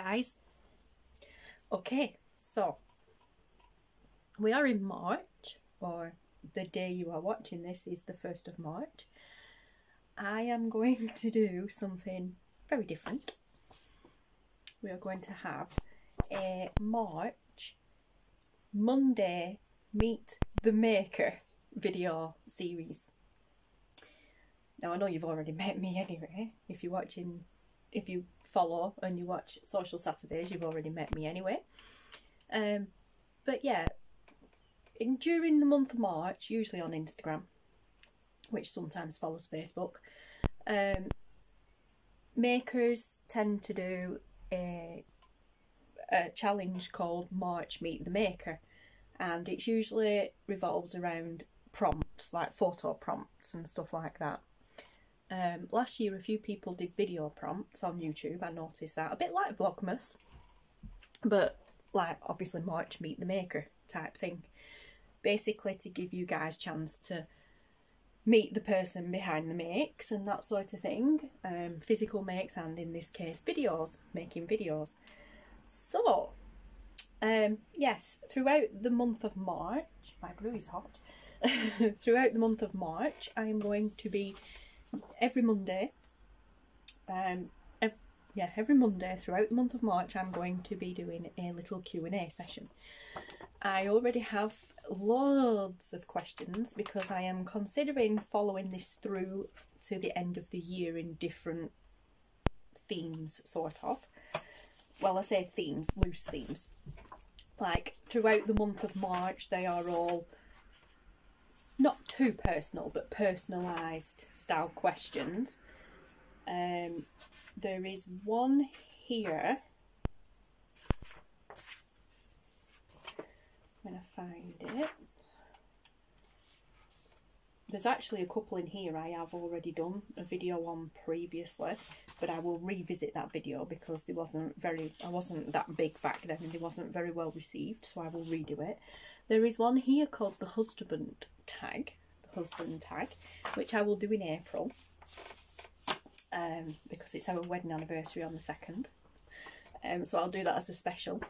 guys. Okay, so we are in March, or the day you are watching this is the 1st of March. I am going to do something very different. We are going to have a March Monday Meet the Maker video series. Now I know you've already met me anyway. If you follow and you watch Social Saturdays, you've already met me anyway. But yeah, during the month of March, usually on Instagram, which sometimes follows Facebook, makers tend to do a challenge called March Meet the Maker, and it usually revolves around prompts, like photo prompts and stuff like that. Last year a few people did video prompts on YouTube. I noticed that, a bit like Vlogmas, but like obviously March Meet the Maker type thing, basically to give you guys chance to meet the person behind the makes and that sort of thing, physical makes and in this case videos, making videos. So yes, throughout the month of March, my brew is hot. Throughout the month of March I am going to be every Monday, every Monday throughout the month of March I'm going to be doing a little Q&A session. I already have loads of questions because I am considering following this through to the end of the year in different themes, sort of. Well, I say themes, loose themes. Like throughout the month of March they are all not too personal, but personalised style questions. There is one here. When I find it. There's actually a couple in here I have already done a video on previously, but I will revisit that video because I wasn't that big back then and they wasn't very well received, so I will redo it. There is one here called the husband tag, which I will do in April, because it's our wedding anniversary on the 2nd. So I'll do that as a special.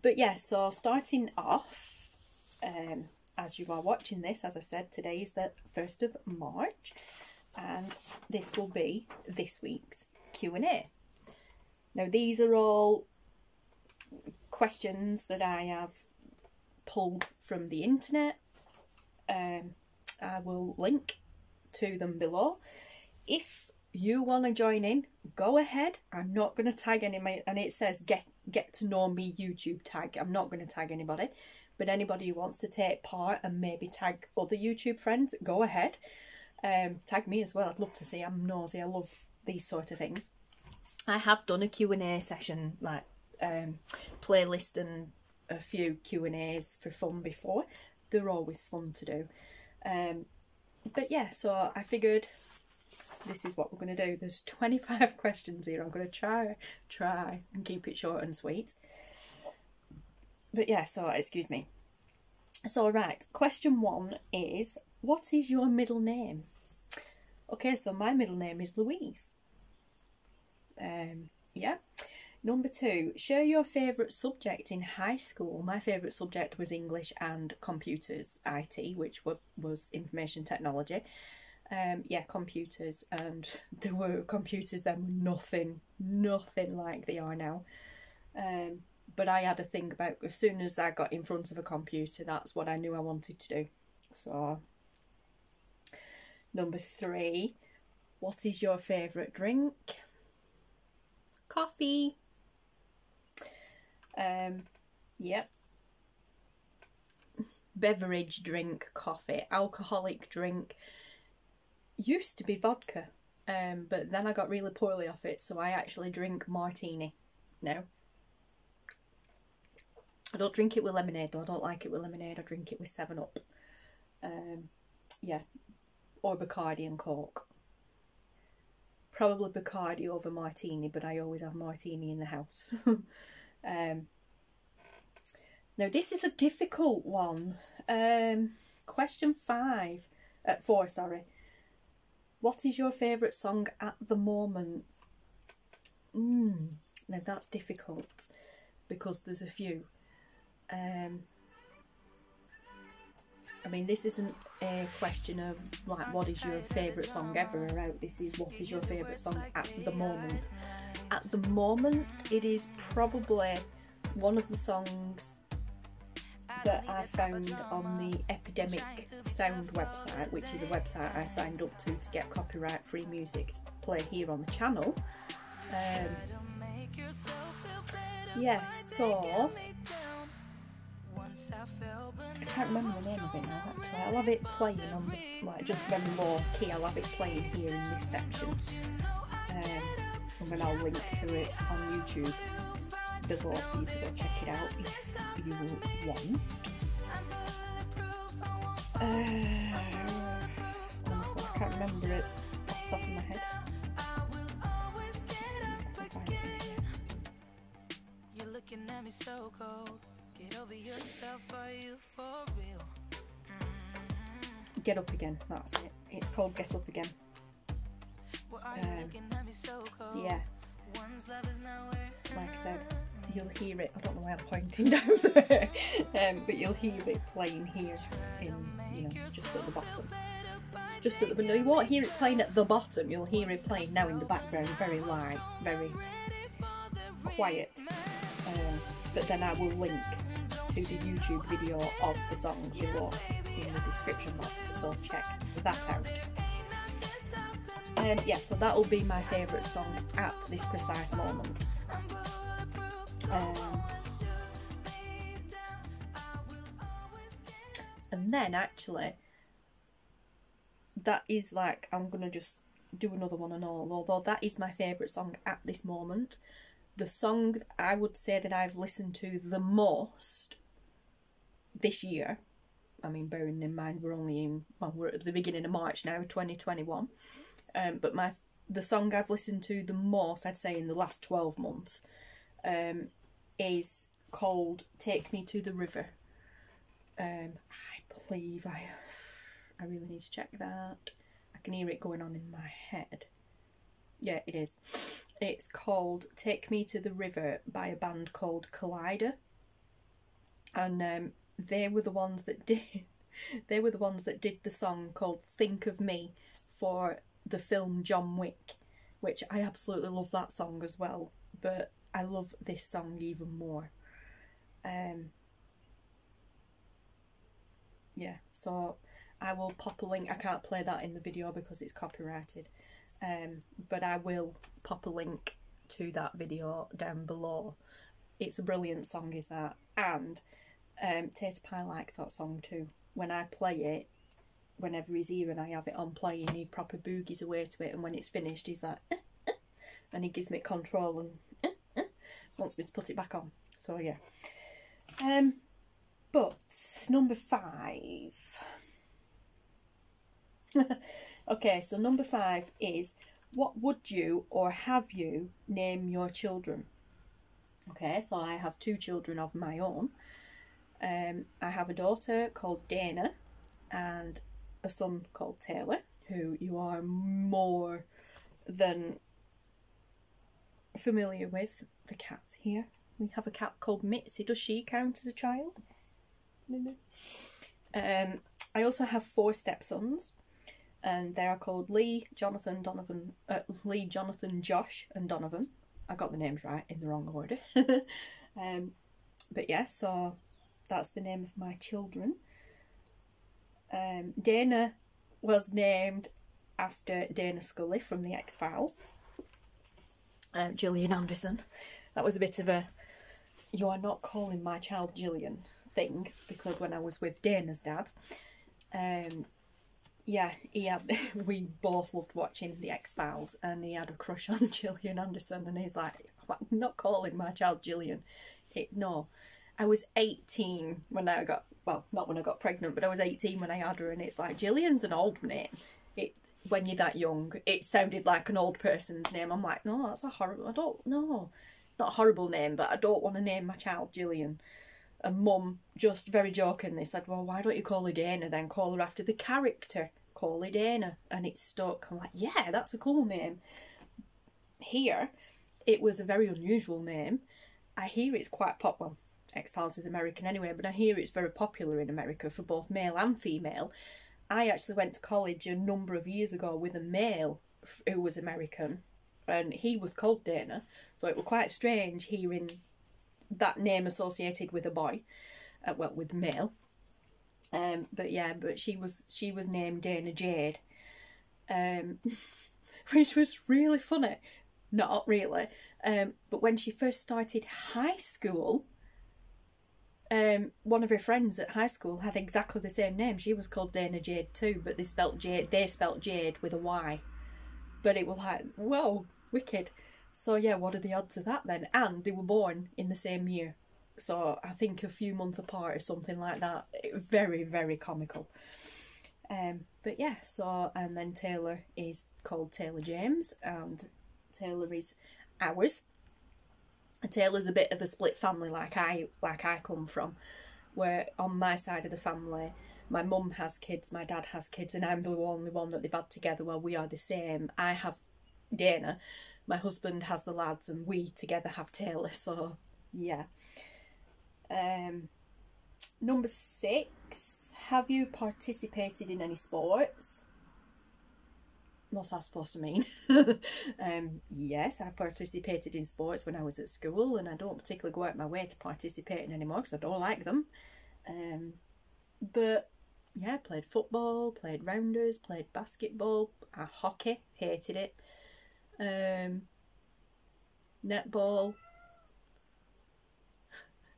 But yeah, so starting off, as you are watching this, as I said, today is the 1st of March, and this will be this week's Q&A. Now these are all questions that I have pulled from the internet. I will link to them below. If you want to join in, go ahead. I'm not going to tag anybody, and it says get to know me YouTube tag. I'm not going to tag anybody, but anybody who wants to take part and maybe tag other YouTube friends, go ahead. Tag me as well. I'd love to see. I'm nosy. I love these sort of things. I have done a Q&A session, like playlist and a few Q&As for fun before. They're always fun to do. But yeah, so I figured this is what we're going to do. There's 25 questions here. I'm going to try and keep it short and sweet. But yeah, so excuse me. So right, question 1 is, what is your middle name? Okay, so my middle name is Louise. Yeah. Number 2, share your favourite subject in high school. My favourite subject was English and computers, IT, which was information technology. Yeah, computers, and there were computers then were nothing like they are now. But I had a thing about, as soon as I got in front of a computer, that's what I knew I wanted to do. So, number 3, what is your favourite drink? Coffee. Yep. Beverage drink, coffee. Alcoholic drink used to be vodka, but then I got really poorly off it, so I actually drink martini now. I don't drink it with lemonade though. I don't like it with lemonade. I drink it with 7-Up. Yeah, or Bacardi and Coke. Probably Bacardi over martini, but I always have martini in the house. Now this is a difficult one. Question 4, sorry. What is your favourite song at the moment? Now that's difficult because there's a few. I mean, this isn't a question of like what is your favourite song ever or out. This is what is your favourite song at the moment. At the moment, it is probably one of the songs that I found on the Epidemic Sound website, which is a website I signed up to get copyright-free music to play here on the channel. Yeah, so I can't remember the name of it now actually. I'll have it playing on the, like, just very low key. I'll have it playing here in this section, and then I'll link to it on YouTube below for you to go check it out if you want. Honestly, I can't remember it off the top of my head. You're looking at me so cold. Get over yourself, are you for real? Get Up Again, that's it. It's called Get Up Again. Yeah. Like I said, you'll hear it. I don't know why I'm pointing down there, but you'll hear it playing here in, you know, just at the bottom. Just at the, no, you won't hear it playing at the bottom. You'll hear it playing now in the background, very light, very quiet. But then I will link to the YouTube video of the song below in the description box, so check that out. Yeah, so that will be my favourite song at this precise moment. And then actually, that is like, I'm gonna just do another one and all, although that is my favourite song at this moment. The song I would say that I've listened to the most this year, I mean, bearing in mind we're only in, well, we're at the beginning of March now, 2021, but the song I've listened to the most, I'd say in the last 12 months, is called Take Me to the River. I believe I really need to check that. I can hear it going on in my head. Yeah, it is. It's called Take Me to the River by a band called Collider. And they were the ones that did the song called Think of Me for the film John Wick, which I absolutely love that song as well, but I love this song even more. Yeah, so I will pop a link. I can't play that in the video because it's copyrighted, but I will pop a link to that video down below. It's a brilliant song, is that, and Tater Pie likes that song too. When I play it, whenever he's here and I have it on playing, he proper boogies away to it, and when it's finished he's like and he gives me control and wants me to put it back on. So yeah. But number 5. Okay, so number 5 is, what would you or have you name your children? Okay, so I have 2 children of my own. I have a daughter called Dana and a son called Taylor, who you are more than familiar with. The cat's here. We have a cat called Mitzi. Does she count as a child? I also have 4 stepsons, and they are called Lee, Jonathan, Josh and Donovan. I got the names right in the wrong order. But yeah, so that's the name of my children. Dana was named after Dana Scully from the X-Files. Gillian Anderson. That was a bit of a, you are not calling my child Gillian thing, because when I was with Dana's dad, yeah, we both loved watching the X-Files, and he had a crush on Gillian Anderson, and he's like, I'm not calling my child Gillian. No. I was 18 when I got, well, not when I got pregnant, but I was 18 when I had her, and it's like, Gillian's an old name. When you're that young, it sounded like an old person's name. I'm like, no, that's a horrible, it's not a horrible name, but I don't want to name my child Gillian. And Mum just very jokingly said, well, why don't you call her Dana then? Call her after the character. Call her Dana. And it stuck. I'm like, yeah, that's a cool name. Here, it was a very unusual name. I hear it's quite popular. X-Files is American anyway, but I hear it's very popular in America for both male and female. I actually went to college a number of years ago with a male who was American, and he was called Dana, so it was quite strange hearing that name associated with a boy, well, with male. But she was named Dana Jade, which was really funny. Not really, but when she first started high school, one of her friends at high school had exactly the same name. She was called Dana Jade too, but they spelt Jade with a Y. But it was like, whoa, wicked. So yeah, what are the odds of that then? And they were born in the same year. So I think a few months apart or something like that. Very, very comical. But yeah, so, and then Taylor is called Taylor James, and Taylor is ours. And Taylor's a bit of a split family like I come from, where on my side of the family, my mum has kids, my dad has kids, and I'm the only one that they've had together. Well, we are the same. I have Dana, my husband has the lads, and we together have Taylor, so yeah. Number 6, have you participated in any sports? What's that supposed to mean? Yes, I participated in sports when I was at school, and I don't particularly go out my way to participate in anymore because I don't like them. But yeah, played football, played rounders, played basketball, hockey, hated it. Netball,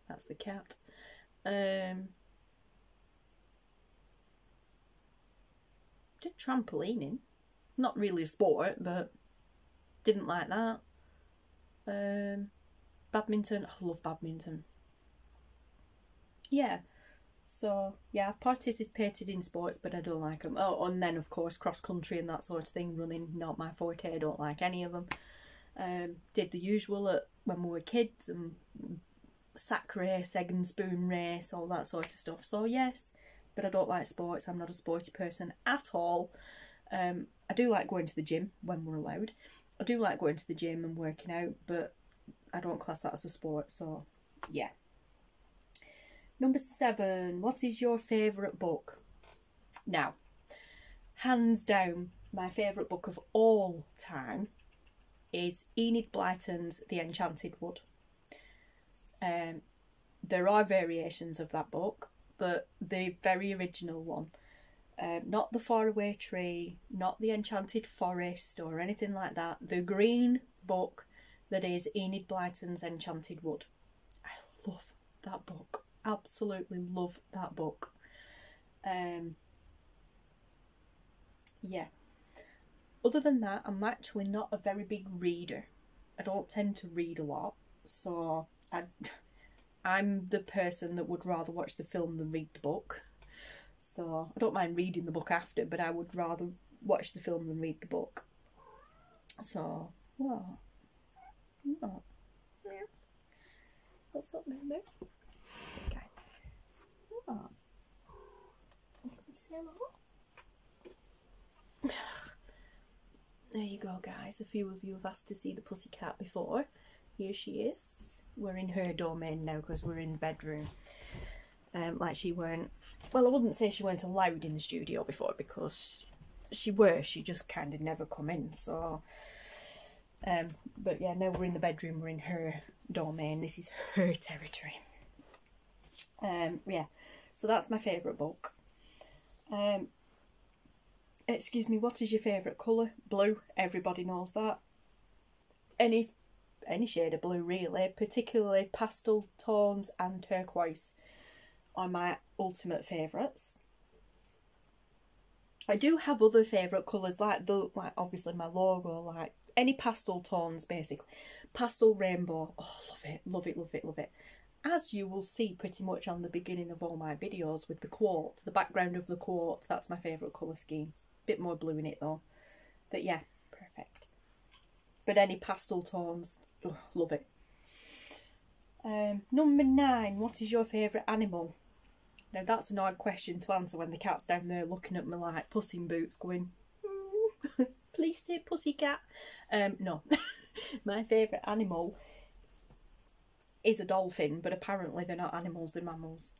that's the cat. Did trampolining. Not really a sport, but didn't like that. Badminton, I love badminton. Yeah, so yeah, I've participated in sports, but I don't like them. Oh, and then of course cross country and that sort of thing, running, not my forte, I don't like any of them. Did the usual when we were kids, and sack race, egg and spoon race, all that sort of stuff. So yes, but I don't like sports. I'm not a sporty person at all. I do like going to the gym when we're allowed. I do like going to the gym and working out, but I don't class that as a sport, so yeah. Number 7, what is your favourite book? Now, hands down, my favourite book of all time is Enid Blyton's The Enchanted Wood. There are variations of that book, but the very original one, not The Faraway Tree, not The Enchanted Forest or anything like that, the green book that is Enid Blyton's Enchanted Wood. I love that book, absolutely love that book. Yeah, other than that, I'm actually not a very big reader. I don't tend to read a lot, so I'm the person that would rather watch the film than read the book. So I don't mind reading the book after, but I would rather watch the film than read the book. So, what? What? Yeah. What's up, Moo? Guys. What? Say hello? There you go, guys. A few of you have asked to see the pussycat before. Here she is. We're in her domain now because we're in the bedroom. Like she weren't, well, I wouldn't say she weren't allowed in the studio before, because she just kind of never come in, so but yeah, now we're in the bedroom, we're in her domain, this is her territory. Yeah, so that's my favourite book. Excuse me, what is your favourite colour? Blue, everybody knows that. Any shade of blue really, particularly pastel tones and turquoise are my ultimate favourites. I do have other favourite colours, like obviously my logo, like any pastel tones basically. Pastel rainbow, oh, love it, love it, love it, love it. As you will see pretty much on the beginning of all my videos with the quote, the background of the quote, that's my favourite colour scheme. Bit more blue in it though, but yeah, perfect. But any pastel tones, oh, love it. Number 9, what is your favourite animal? Now that's an odd question to answer when the cat's down there looking at me like Puss in Boots going, please say pussycat. No. My favourite animal is a dolphin, but apparently they're not animals, they're mammals.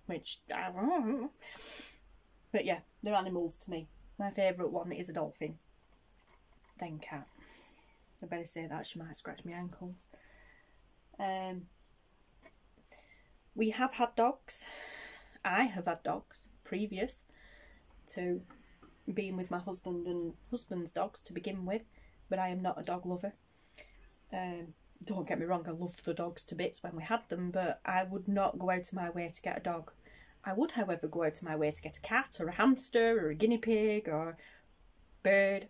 Which, I don't know. But yeah, they're animals to me. My favourite one is a dolphin. Then cat. I better say that, she might scratch my ankles. We have had dogs. I have had dogs previous to being with my husband and husband's dogs to begin with, but I am not a dog lover. Don't get me wrong, I loved the dogs to bits when we had them, but I would not go out of my way to get a dog. I would, however, go out of my way to get a cat or a hamster or a guinea pig or a bird.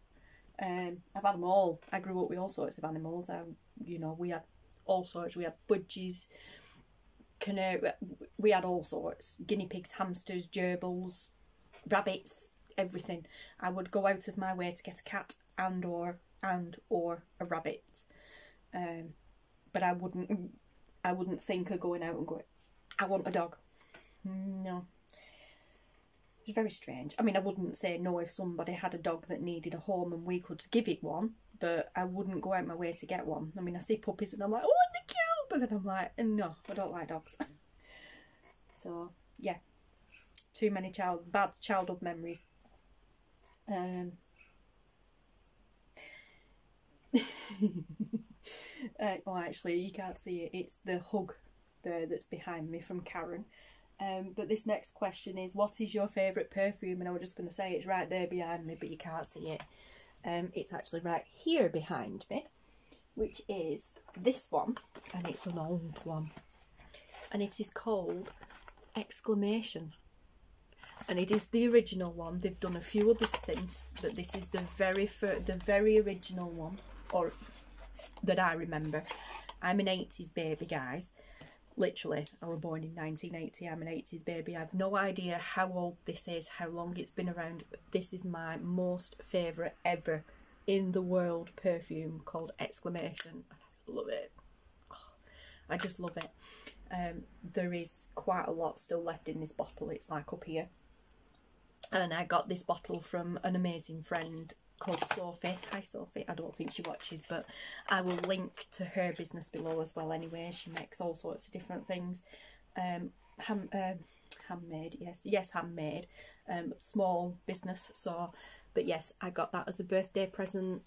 I've had them all. I grew up with all sorts of animals. We had all sorts. We had budgies, canary. We had all sorts. Guinea pigs, hamsters, gerbils, rabbits, everything. I would go out of my way to get a cat and or a rabbit. But I wouldn't think of going out and going, I want a dog. No. It's very strange. I mean, I wouldn't say no if somebody had a dog that needed a home and we could give it one, but I wouldn't go out my way to get one. I mean, I see puppies and I'm like, oh, they're cute, but then I'm like, no, I don't like dogs. So, yeah. Too many bad childhood memories. Oh, actually, you can't see it. It's the hug there that's behind me from Karen. But this next question is, what is your favourite perfume? And I was just going to say it's right there behind me, but you can't see it. It's actually right here behind me, which is this one, and it's an old one. And it is called Exclamation. And it is the original one. They've done a few others since, but this is the very original one, or that I remember. I'm an 80s baby, guys. Literally, I was born in 1980. I'm an 80s baby. I have no idea how old this is, how long it's been around. This is my most favourite ever in the world perfume, called Exclamation. I love it. I just love it. There is quite a lot still left in this bottle. It's like up here. And I got this bottle from an amazing friend called Sophie. Hi Sophie, I don't think she watches, but I will link to her business below as well anyway. She makes all sorts of different things. Handmade, yes, handmade. Small business, so, but yes, I got that as a birthday present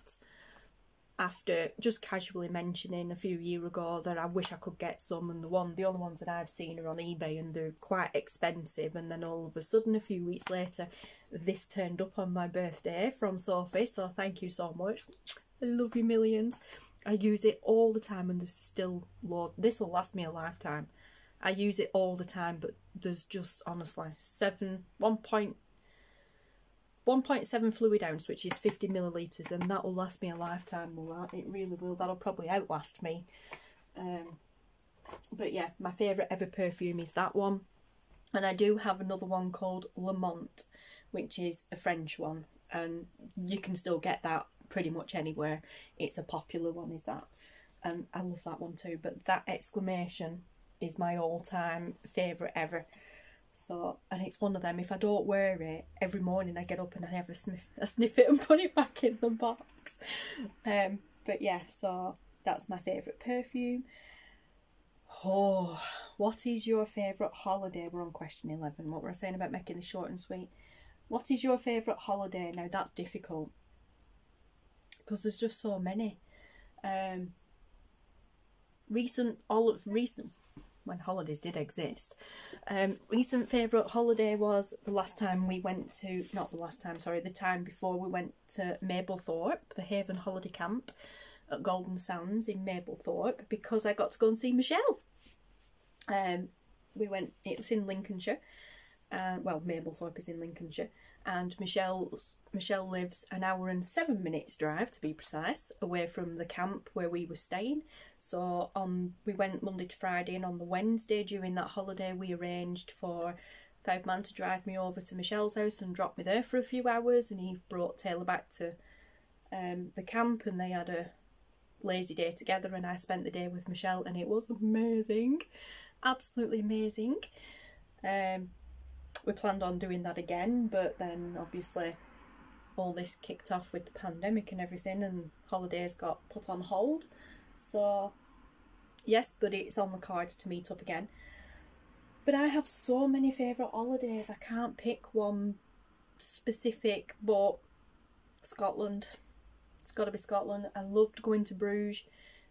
after just casually mentioning a few years ago that I wish I could get some, and the only ones that I've seen are on eBay and they're quite expensive, and then all of a sudden a few weeks later this turned up on my birthday from Sophie, so thank you so much. I love you millions. I use it all the time and there's still loads. This will last me a lifetime. I use it all the time, but there's just honestly 1.7 fluid ounce, which is 50 millilitres, and that will last me a lifetime. It really will. That'll probably outlast me. But yeah, my favourite ever perfume is that one. And I do have another one called Le Mont, which is a French one, and you can still get that pretty much anywhere. It's a popular one, is that. And I love that one too, but that Exclamation is my all-time favourite ever. So, and it's one of them, if I don't wear it, every morning I get up and I have a sniff it and put it back in the box. But yeah, so that's my favourite perfume. Oh, what is your favourite holiday? We're on question 11. What were I saying about making this short and sweet? What is your favourite holiday? Now that's difficult, because there's just so many. Recent when holidays did exist. Recent favourite holiday was the time before we went to Mablethorpe, the Haven Holiday Camp at Golden Sands in Mablethorpe, because I got to go and see Michelle. It's in Lincolnshire, well, Mablethorpe is in Lincolnshire, and Michelle lives an hour and 7 minutes drive, to be precise, away from the camp where we were staying. So we went Monday to Friday, and on the Wednesday during that holiday we arranged for Fowman to drive me over to Michelle's house and drop me there for a few hours, and he brought Taylor back to the camp, and they had a lazy day together, and I spent the day with Michelle, and it was amazing, absolutely amazing. We planned on doing that again, but then obviously all this kicked off with the pandemic and everything, and holidays got put on hold. So yes, but it's on the cards to meet up again. But I have so many favourite holidays. I can't pick one specific, but Scotland. It's got to be Scotland. I loved going to Bruges.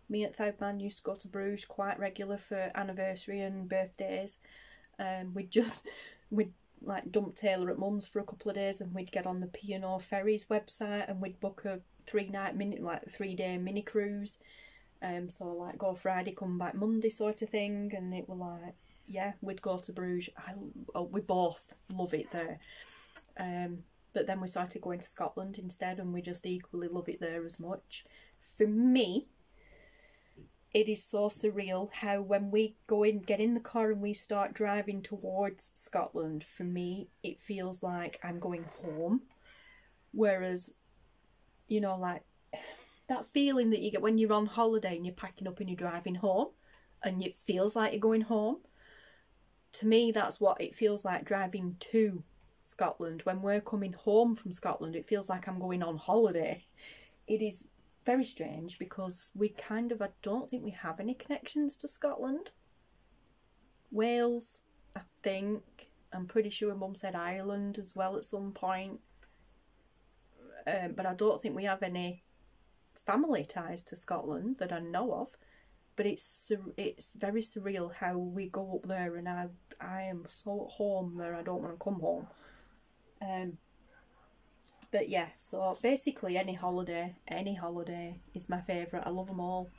Me and Thoudman used to go to Bruges quite regular for anniversary and birthdays. We'd like dump Taylor at mum's for a couple of days, and we'd get on the P&O Ferries website and we'd book a 3-day mini cruise. So like go Friday, come back Monday sort of thing, and it was like, yeah, we'd go to Bruges. We both love it there. But then we started going to Scotland instead, and we just equally love it there as much. For me, it is so surreal how when we get in the car and we start driving towards Scotland, for me, it feels like I'm going home. Whereas, you know, like that feeling that you get when you're on holiday and you're packing up and you're driving home and it feels like you're going home. To me, that's what it feels like driving to Scotland. When we're coming home from Scotland, it feels like I'm going on holiday. It is very strange because I don't think we have any connections to Scotland. Wales, I think. I'm pretty sure Mum said Ireland as well at some point. But I don't think we have any family ties to Scotland that I know of. But it's very surreal how we go up there, and I am so at home there, I don't want to come home. But yeah, so basically any holiday is my favourite. I love them all.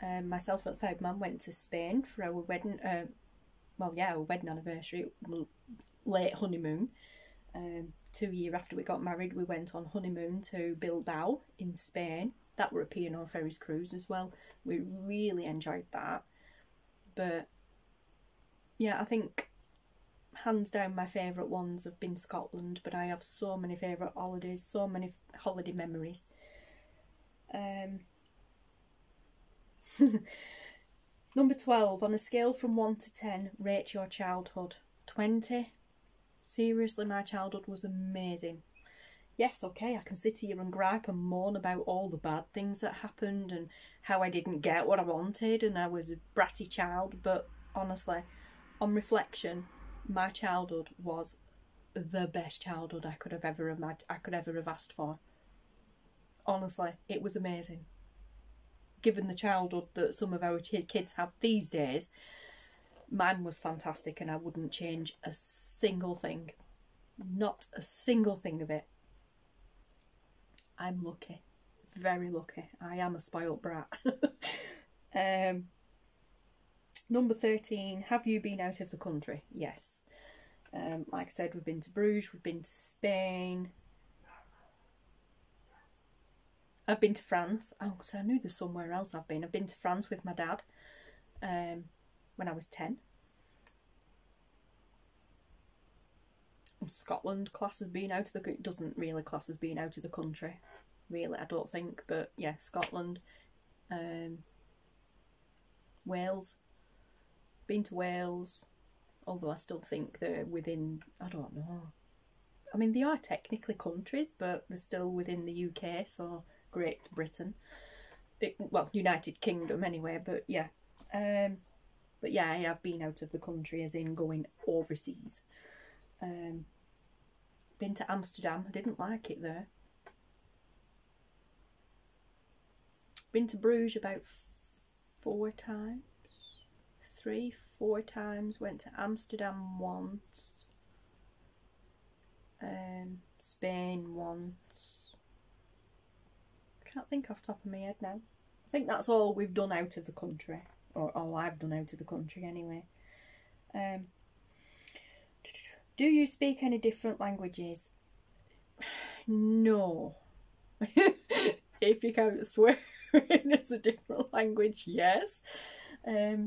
Myself and Thoudman went to Spain for our wedding, our wedding anniversary, late honeymoon. 2 years after we got married, we went on honeymoon to Bilbao in Spain. That were a P&O Ferries cruise as well. We really enjoyed that. But yeah, I think hands down my favourite ones have been Scotland, but I have so many favourite holidays, so many holiday memories. Number 12, on a scale from 1 to 10, rate your childhood. 20. Seriously, my childhood was amazing. Yes, okay, I can sit here and gripe and moan about all the bad things that happened and how I didn't get what I wanted and I was a bratty child, but honestly, on reflection, my childhood was the best childhood I could have ever asked for. Honestly, it was amazing. Given the childhood that some of our kids have these days, mine was fantastic, and I wouldn't change a single thing. Not a single thing of it. I'm lucky. Very lucky. I am a spoilt brat. Number 13, have you been out of the country? Yes. Like I said, we've been to Bruges, we've been to Spain. I've been to France. Oh, because I knew there's somewhere else I've been. I've been to France with my dad when I was 10. Scotland class as being out of the... It doesn't really class as being out of the country. Really, I don't think. But yeah, Scotland. Wales. Been to Wales, although I still think they're within, I don't know. I mean, they are technically countries, but they're still within the UK, so Great Britain. United Kingdom anyway, but yeah. But yeah, I have been out of the country, as in going overseas. Been to Amsterdam, I didn't like it there. Been to Bruges about 4 times. 3-4 times. Went to Amsterdam once. Spain once. Can't think off the top of my head now. I think that's all we've done out of the country. Or all I've done out of the country anyway. Do you speak any different languages? No. If you count swearing as a different language, yes. I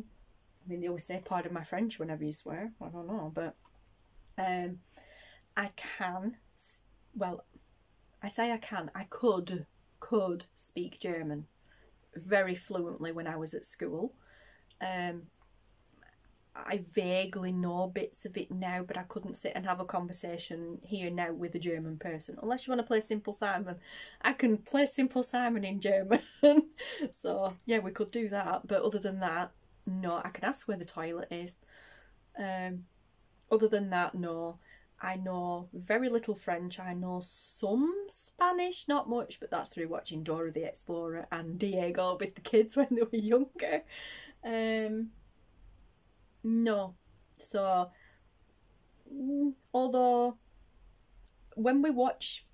mean, they always say pardon my French whenever you swear. I don't know, but I can. Well, I say I can. I could speak German very fluently when I was at school. I vaguely know bits of it now, but I couldn't sit and have a conversation here now with a German person. Unless you want to play Simple Simon. I can play Simple Simon in German. So, yeah, we could do that. But other than that, no, I can ask where the toilet is. Other than that, no. I know very little French. I know some Spanish, not much, but that's through watching Dora the Explorer and Diego with the kids when they were younger. No. So, although when we watch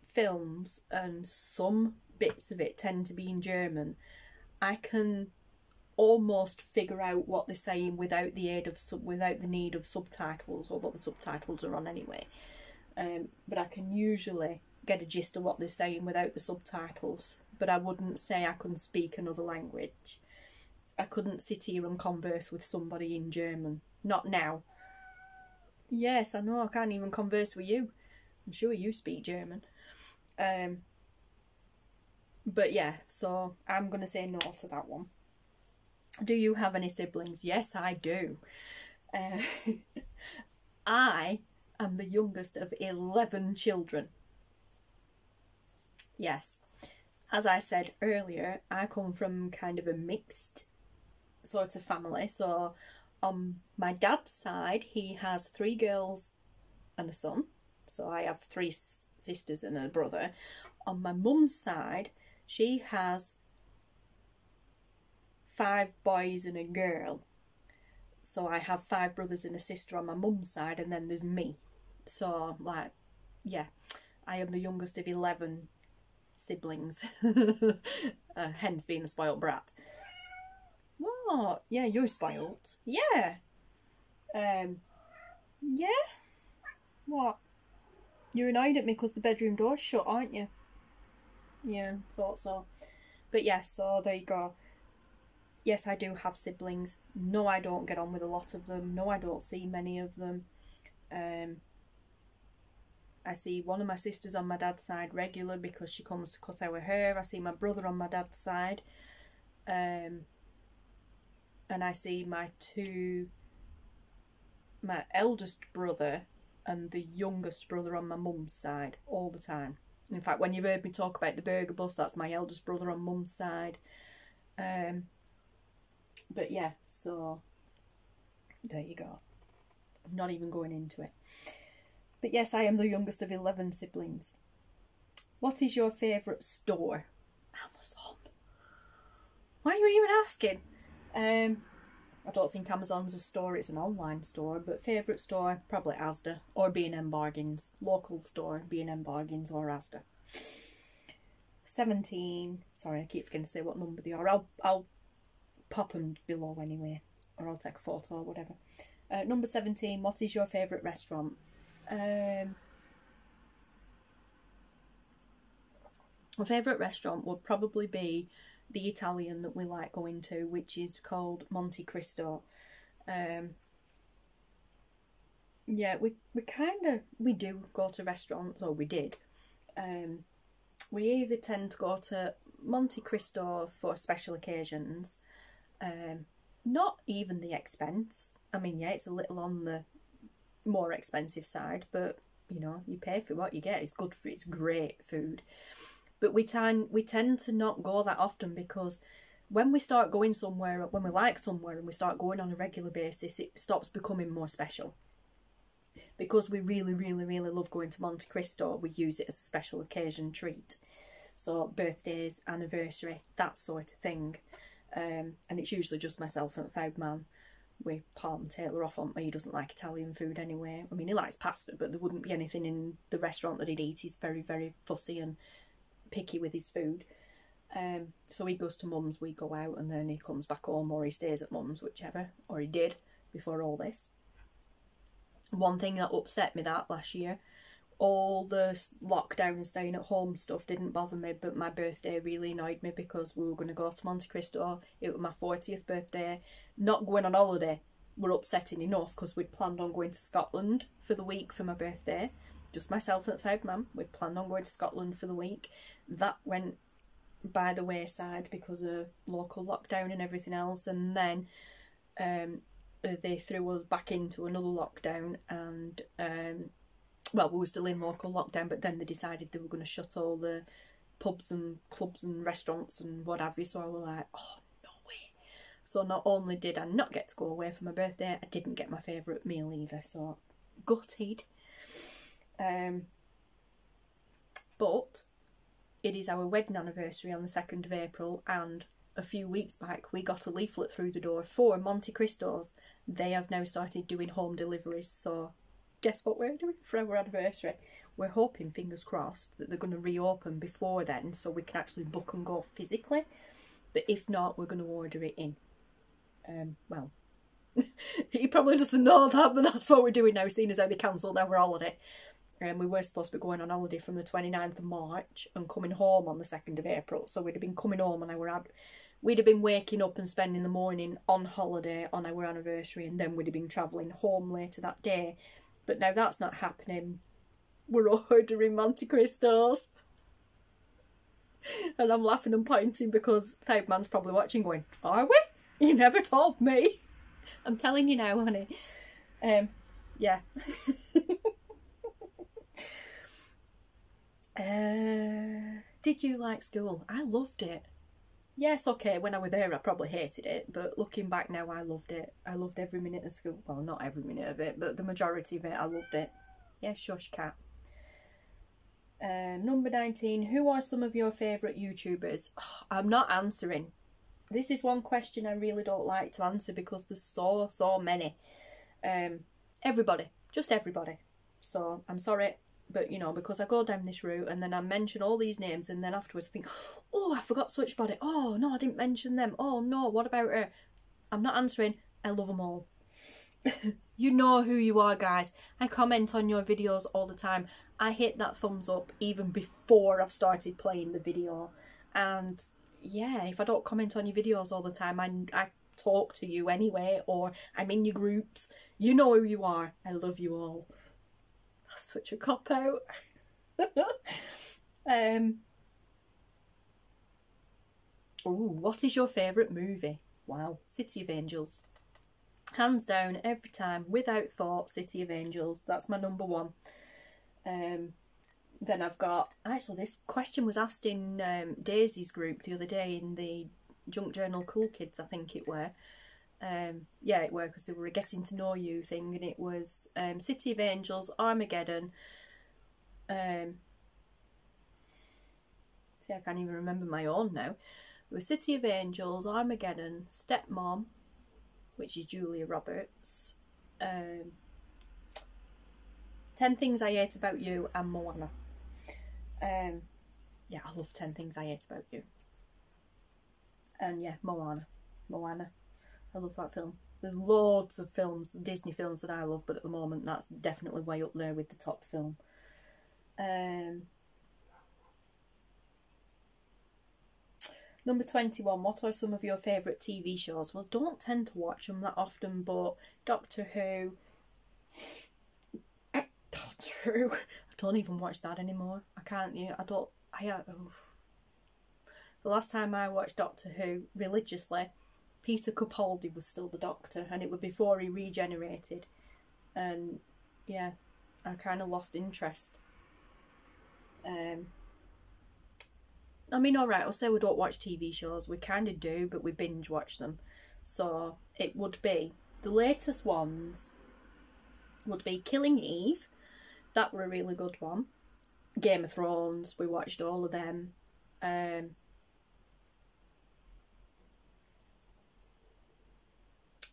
films and some bits of it tend to be in German, I can almost figure out what they're saying without the aid of without the need of subtitles, although the subtitles are on anyway. But I can usually get a gist of what they're saying without the subtitles. But I wouldn't say I can speak another language. I couldn't sit here and converse with somebody in German. Not now. Yes, I know, I can't even converse with you. I'm sure you speak German. But yeah, so I'm going to say no to that one. Do you have any siblings? Yes, I do. I am the youngest of 11 children. Yes. As I said earlier, I come from kind of a mixed sort of family. So on my dad's side, he has 3 girls and a son. So I have 3 sisters and a brother. On my mum's side, she has 5 boys and a girl. So I have 5 brothers and a sister on my mum's side, and then there's me. So, like, yeah, I am the youngest of 11 siblings. Hence being the spoiled brat. What? Yeah, you're spoiled. Yeah. Yeah? What? You're annoyed at me because the bedroom door's shut, aren't you? Yeah, thought so. But yeah, so there you go. Yes, I do have siblings. No, I don't get on with a lot of them. No, I don't see many of them. I see one of my sisters on my dad's side regular because she comes to cut our hair. I see my brother on my dad's side. And I see my eldest brother and the youngest brother on my mum's side all the time. In fact, when you've heard me talk about the burger bus, that's my eldest brother on mum's side. But yeah, so there you go. I'm not even going into it. But yes, I am the youngest of 11 siblings. What is your favourite store? Amazon. Why are you even asking? I don't think Amazon's a store, it's an online store, but favourite store, probably Asda or B&M Bargains. Local store, B&M Bargains or Asda. 17. Sorry, I keep forgetting to say what number they are. I'll pop them below anyway, or I'll take a photo or whatever. Number 17, what is your favourite restaurant? My favourite restaurant would probably be the Italian that we like going to, which is called Monte Cristo. Yeah, we do go to restaurants, or we did. We either tend to go to Monte Cristo for special occasions, not even the expense. I mean, yeah, it's a little on the more expensive side, but you know, you pay for what you get. It's good for, it's great food. But we tend to not go that often, because when we start going somewhere, when we like somewhere and we start going on a regular basis, it stops becoming more special. Because we really, really, really love going to Monte Cristo, we use it as a special occasion treat. So birthdays, anniversary, that sort of thing. And it's usually just myself and the third man. We palm Taylor off on me. He doesn't like Italian food anyway. I mean, he likes pasta, but there wouldn't be anything in the restaurant that he'd eat. He's very, very fussy and picky with his food. So he goes to mum's, we go out, and then he comes back home, or he stays at mum's, whichever, or he did before all this. One thing that upset me that last year, all the lockdown and staying at home stuff didn't bother me, but my birthday really annoyed me, because we were going to go to Monte Cristo. It was my 40th birthday. Not going on holiday were upsetting enough, because we'd planned on going to Scotland for the week for my birthday. Just myself and the third man. We'd planned on going to Scotland for the week. That went by the wayside because of local lockdown and everything else. And then they threw us back into another lockdown, and well, we were still in local lockdown, but then they decided they were going to shut all the pubs and clubs and restaurants and what have you. So I was like, oh no way. So not only did I not get to go away for my birthday, I didn't get my favourite meal either, so gutted. But it is our wedding anniversary on the 2nd of April, and a few weeks back we got a leaflet through the door for Monte Cristos. They have now started doing home deliveries, so guess what we're doing for our anniversary? We're hoping, fingers crossed, that they're going to reopen before then so we can actually book and go physically. But if not, we're going to order it in. Well, he probably doesn't know that, but that's what we're doing now, seeing as how they cancelled our holiday. We were supposed to be going on holiday from the 29th of March and coming home on the 2nd of April. So we'd have been coming home and we'd have been waking up and spending the morning on holiday on our anniversary, and then we'd have been travelling home later that day. But now that's not happening. We're ordering Monte Cristos. And I'm laughing and pointing because Cloud Man's probably watching going, are we? You never told me. I'm telling you now, honey. Yeah. Did you like school? I loved it. Yes, okay, when I was there I probably hated it, but looking back now I loved it. I loved every minute of school. Well, not every minute of it, but the majority of it I loved it. Yeah, shush cat. Number 19, who are some of your favourite YouTubers? Oh, I'm not answering. This is one question I really don't like to answer because there's so many. Everybody, just everybody. So I'm sorry, but you know, because I go down this route and then I mention all these names and then afterwards I think, oh, I forgot such body. Oh no, I didn't mention them. Oh no, what about her? I'm not answering. I love them all. You know who you are, guys. I comment on your videos all the time. I hit that thumbs up even before I've started playing the video. And yeah, if I don't comment on your videos all the time, I talk to you anyway, or I'm in your groups. You know who you are. I love you all. That's such a cop-out. Ooh, what is your favourite movie? Wow, City of Angels. Hands down, every time, without thought, City of Angels. That's my number one. Then I've got... Actually, this question was asked in Daisy's group the other day in the Junk Journal Cool Kids, I think it were. Yeah, it were, because they were a getting to know you thing, and it was City of Angels, Armageddon. See, I can't even remember my own now. It was City of Angels, Armageddon, Stepmom, which is Julia Roberts, 10 Things I Hate About You, and Moana. Yeah, I love 10 Things I Hate About You. And yeah, Moana. I love that film. There's loads of films, Disney films that I love, but at the moment that's definitely way up there with the top film. Number 21, what are some of your favourite TV shows? Well, don't tend to watch them that often, but Doctor Who. Doctor Who. I don't even watch that anymore. I can't, the last time I watched Doctor Who religiously, Peter Capaldi was still the Doctor, and it was before he regenerated. And yeah, I kind of lost interest. I mean, alright, I'll say we don't watch TV shows. We kind of do, but we binge watch them. So it would be, the latest ones would be Killing Eve. That were a really good one. Game of Thrones, we watched all of them.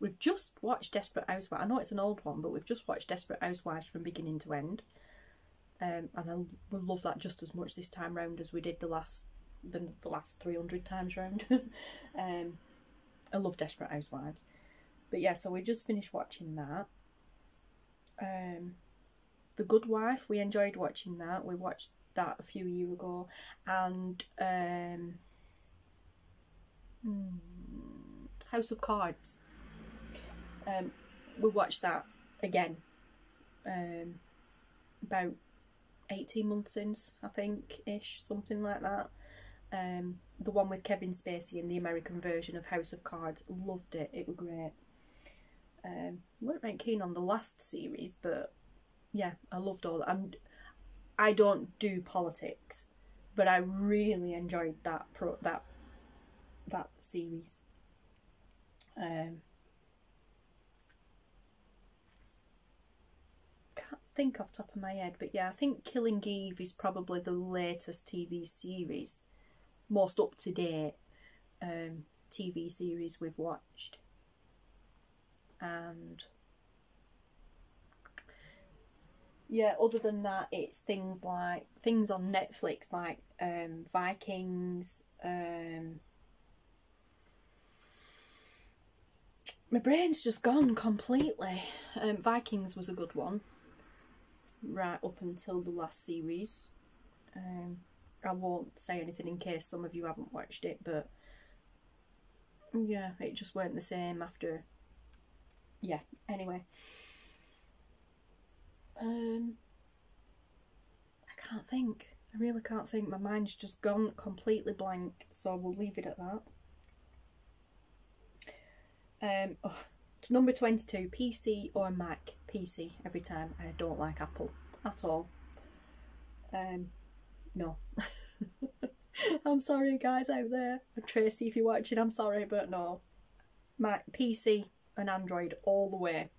We've just watched Desperate Housewives. I know it's an old one, but we've just watched Desperate Housewives from beginning to end. And I will love that just as much this time round as we did the last 300 times round. I love Desperate Housewives. But yeah, so we just finished watching that. The Good Wife, we enjoyed watching that. We watched that a few years ago. And House of Cards. We watched that again. About 18 months since, I think, ish, something like that. The one with Kevin Spacey in the American version of House of Cards. Loved it. It was great. Weren't very keen on the last series, but yeah, I loved all that. I don't do politics, but I really enjoyed that series. Can't think off the top of my head, but yeah, I think Killing Eve is probably the latest TV series, most up to date TV series we've watched. And yeah, other than that, it's things on Netflix like Vikings. My brain's just gone completely. Vikings was a good one, right up until the last series. I won't say anything in case some of you haven't watched it, but yeah, it just weren't the same after. Yeah, anyway. I can't think. I really can't think. My mind's just gone completely blank, so we'll leave it at that. Number 22, PC or Mac? PC every time. I don't like Apple at all. No. I'm sorry guys out there. And Tracy, if you're watching, I'm sorry, but no. Mac, PC and Android all the way.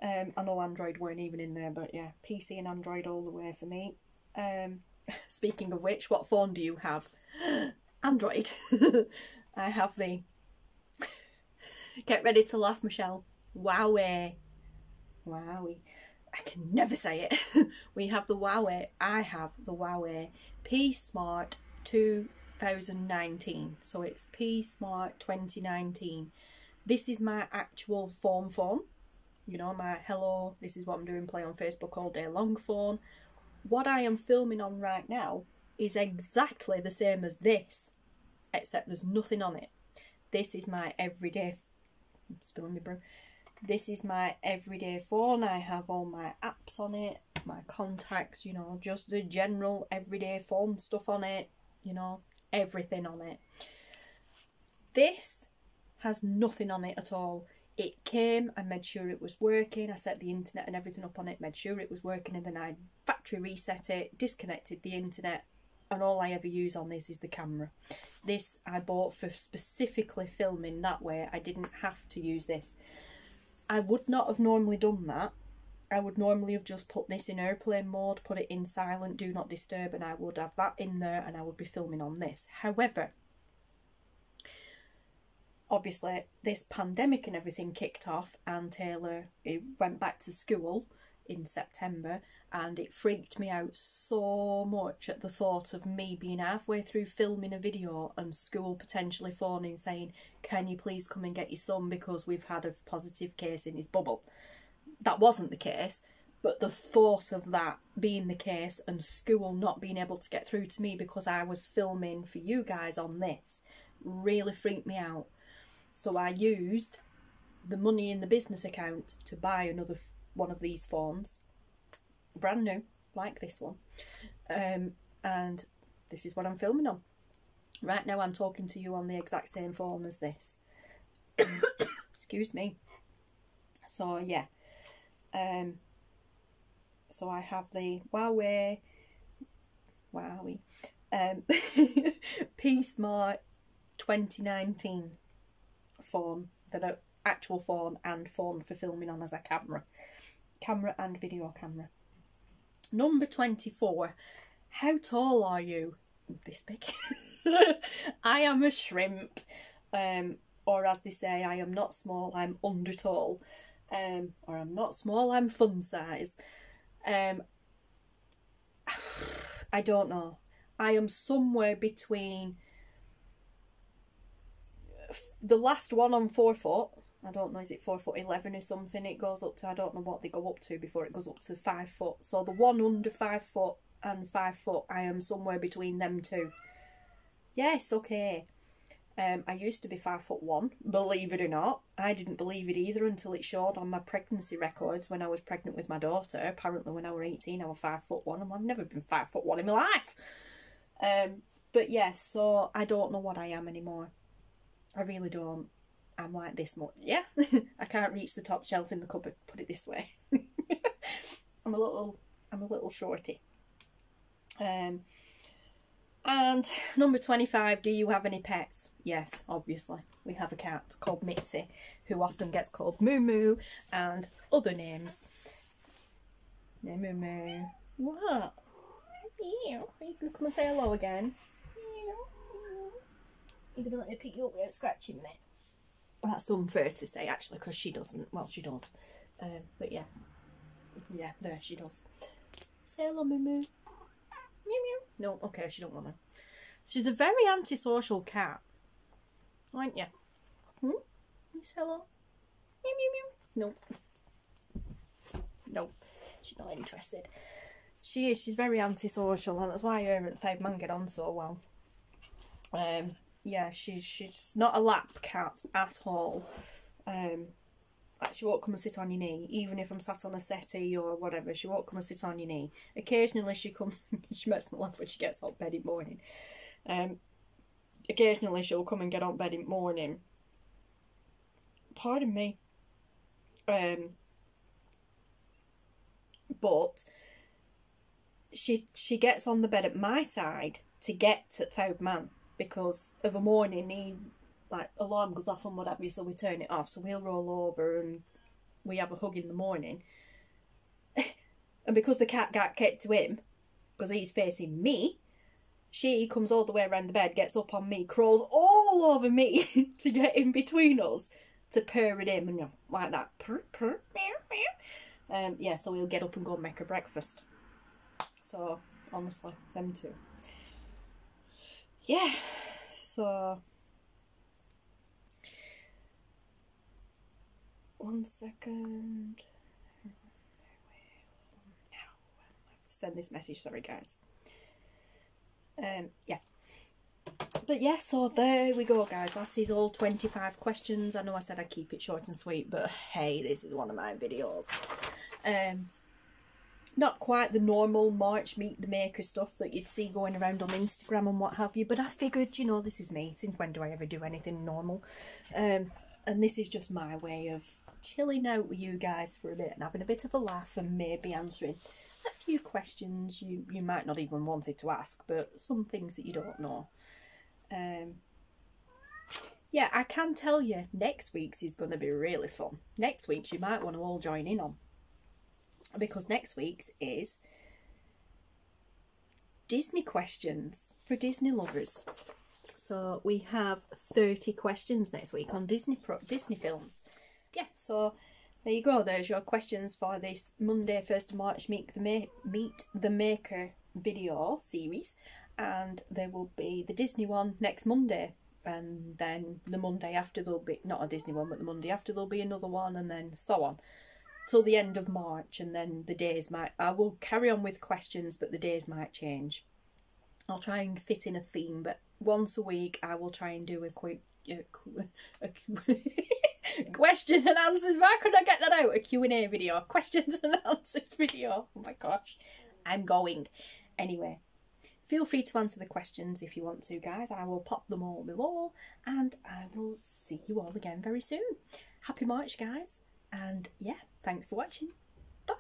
I know Android weren't even in there, but yeah, PC and Android all the way for me. Speaking of which, what phone do you have? Android. I have the... Get ready to laugh, Michelle. Huawei. Wowie. I can never say it. We have the Huawei. I have the Huawei P Smart 2019. So it's P Smart 2019. This is my actual phone. You know, my hello, this is what I'm doing, play on Facebook all day long phone. What I am filming on right now is exactly the same as this, except there's nothing on it. This is my everyday... I'm spilling my brew. This is my everyday phone. I have all my apps on it, my contacts, you know, just the general everyday phone stuff on it, you know, everything on it. This has nothing on it at all. It came, I made sure it was working, I set the internet and everything up on it, made sure it was working, and then I factory reset it, disconnected the internet, and all I ever use on this is the camera. This I bought for specifically filming that way. I didn't have to use this. I would not have normally done that. I would normally have just put this in airplane mode, put it in silent, do not disturb, and I would have that in there and I would be filming on this. However, obviously this pandemic and everything kicked off, and Taylor went back to school in September, and it freaked me out so much at the thought of me being halfway through filming a video and school potentially phoning saying, can you please come and get your son because we've had a positive case in his bubble. That wasn't the case, but the thought of that being the case and school not being able to get through to me because I was filming for you guys on this really freaked me out. So I used the money in the business account to buy another one of these phones, brand new, like this one, and this is what I'm filming on. Right now I'm talking to you on the exact same phone as this. Excuse me. So yeah, so I have the Huawei P Smart 2019 phone, the actual phone and phone for filming on as a camera and video camera. Number 24. How tall are you? This big. I am a shrimp. Or as they say, I am not small, I'm under tall. Or I'm not small, I'm fun size. I don't know. I am somewhere between the last one on 4 foot. I don't know, is it 4'11" or something? It goes up to, I don't know what they go up to before it goes up to 5 foot. So the one under 5 foot and 5 foot, I am somewhere between them two. Yes, okay. I used to be 5'1", believe it or not. I didn't believe it either until it showed on my pregnancy records when I was pregnant with my daughter. Apparently when I was 18 I was 5'1", and I've never been 5'1" in my life. But yes, so I don't know what I am anymore. I really don't. I'm like this much, yeah. I can't reach the top shelf in the cupboard, put it this way. I'm a little shorty. And number 25, do you have any pets? Yes, obviously. We have a cat called Mitzi, who often gets called Moo Moo and other names. Moo Moo. What? Are you going to come and say hello again? You're going to let me pick you up without scratching me? Well, that's unfair to say, actually, because she doesn't. Well, she does. But yeah. Yeah, there, she does. Say hello, Moo Moo. Meow meow. No, okay, she don't want to. She's a very antisocial cat, aren't you? You say hello? Meow meow meow. No. No, she's not interested. She is. She's very antisocial, and that's why her and Five Man get on so well. Yeah, she's not a lap cat at all. Like she won't come and sit on your knee, even if I'm sat on a settee or whatever. She won't come and sit on your knee. Occasionally she comes. She makes me laugh when she gets out of bed in the morning. Occasionally she'll come and get on bed in the morning. Pardon me. But she gets on the bed at my side to get to Foud Man, because of a morning he, like, alarm goes off and what have you, so we turn it off, so we'll roll over and we have a hug in the morning. And because the cat can't get to him, because he's facing me, she comes all the way around the bed, gets up on me, crawls all over me to get in between us to purr at him, and like that, purr, purr, meow, meow. Yeah, so we'll get up and go and make her breakfast. So, honestly, them two. Yeah, so... 1 second. I have to send this message, sorry guys. Yeah. But yeah, so there we go guys. That is all 25 questions. I know I said I'd keep it short and sweet, but hey, this is one of my videos. Not quite the normal March Meet the Maker stuff that you'd see going around on Instagram and what have you, but I figured, you know, this is me. Since when do I ever do anything normal? And this is just my way of chilling out with you guys for a bit and having a bit of a laugh and maybe answering a few questions you might not even wanted to ask, but some things that you don't know. Yeah, I can tell you next week's is going to be really fun. Next week's you might want to all join in on, because next week's is Disney questions for Disney lovers. So we have 30 questions next week on Disney films. Yeah, so there you go. There's your questions for this Monday, 1st of March Meet the Maker video series. And there will be the Disney one next Monday. And then the Monday after there'll be, not a Disney one, but the Monday after there'll be another one, and then so on. Till the end of March, and then the days might... I will carry on with questions, but the days might change. I'll try and fit in a theme, but once a week I will try and do a quick... question and answers. Why could I get that out? A Q&A video. Questions and answers video. Oh my gosh. I'm going. Anyway, feel free to answer the questions if you want to, guys. I will pop them all below, and I will see you all again very soon. Happy March, guys. And yeah, thanks for watching. Bye.